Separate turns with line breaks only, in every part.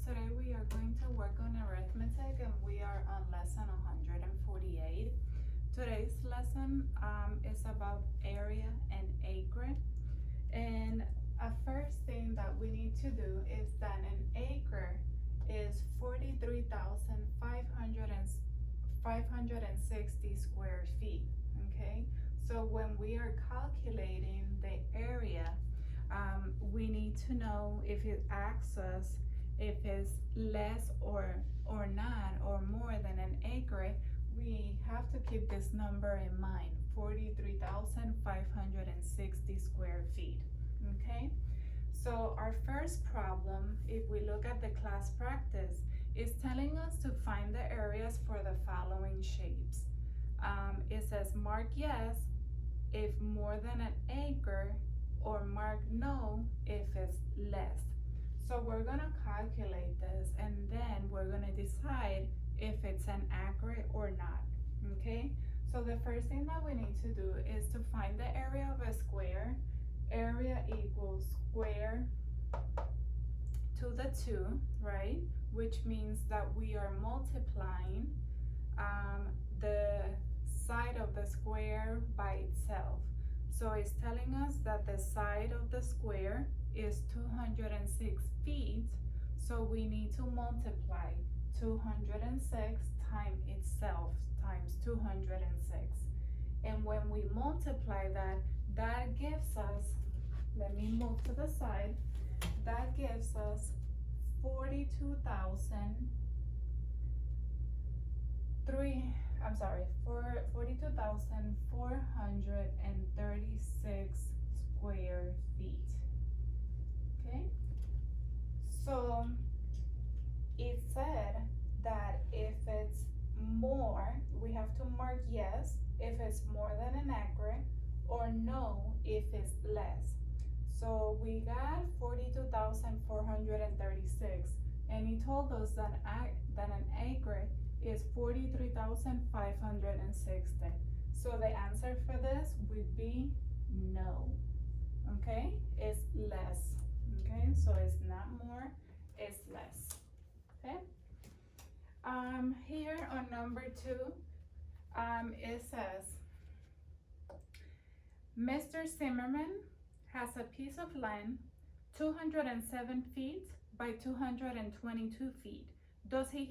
today we are going to work on arithmetic and we are on lesson 148. Today's lesson is about area and acre. And a first thing that we need to do is that an acre is 43,560 square feet, okay? So when we are calculating the area, we need to know if it asks us if it's less or not or more than an acre. We have to keep this number in mind, 43,560 square feet, okay? So our first problem, if we look at the class practice, is telling us to find the areas for the following shapes. It says mark yes if more than an acre, or mark no if it's less. So we're gonna calculate this and then we're gonna decide if it's an acre or not, okay? So the first thing that we need to do is to find the area of a square. Area equals square to the 2, right? Which means that we are multiplying the side of the square by itself. So it's telling us that the side of the square is 206 feet. So we need to multiply 206 times itself times 206. And when we multiply that, that gives us, let me move to the side, that gives us 42,436 square feet, okay? So it said that if it's more, we have to mark yes if it's more than an acre, or no if it's less. So we got 42,436, and he told us that an acre is 43,560. So the answer for this would be no, okay? It's less, okay? So it's not more, it's less, okay? Here on number 2, it says, Mr. Zimmerman has a piece of land 207 feet by 222 feet. Does he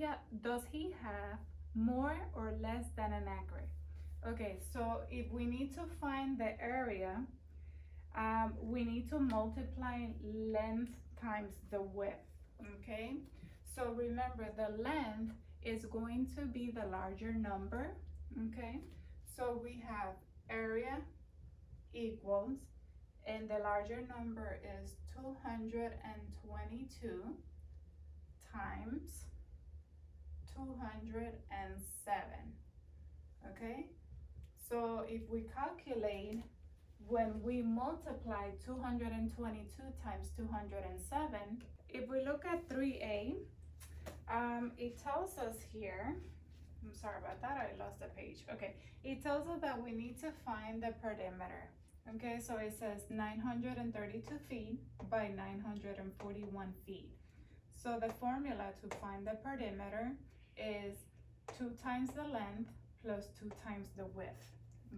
have more or less than an acre? Okay, so if we need to find the area, we need to multiply length times the width, okay? So remember, the length is going to be the larger number, okay? So we have area equals, and the larger number is 222 times 207, okay? So if we calculate, when we multiply 222 times 207, if we look at 3a, it tells us here, I'm sorry about that, I lost the page. Okay, it tells us that we need to find the perimeter. Okay, so it says 932 feet by 941 feet. So the formula to find the perimeter is 2 times the length plus 2 times the width.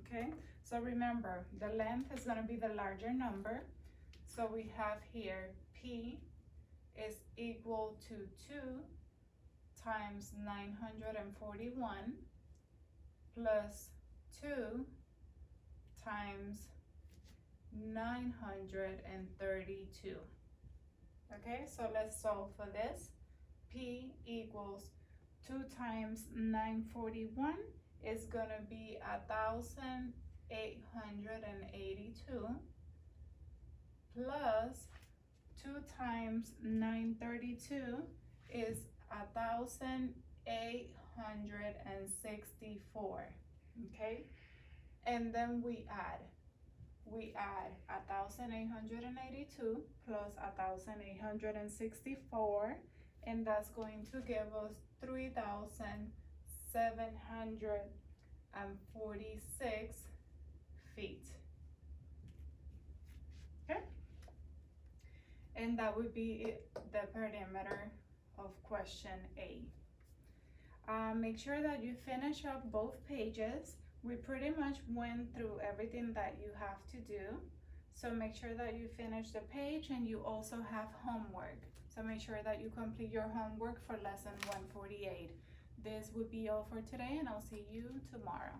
Okay, so remember, the length is going to be the larger number. So we have here P is equal to 2 times 941 plus 2 times 932. Okay, so let's solve for this. P equals 2 times 941 is gonna be 1,882 plus 2 times 932 is 1,864. Okay, and then we add 1,882 plus 1,864, and that's going to give us 3,746 feet. Okay, and that would be the perimeter of question A. Make sure that you finish up both pages. We pretty much went through everything that you have to do. So make sure that you finish the page, and you also have homework. So make sure that you complete your homework for lesson 148. This would be all for today, and I'll see you tomorrow.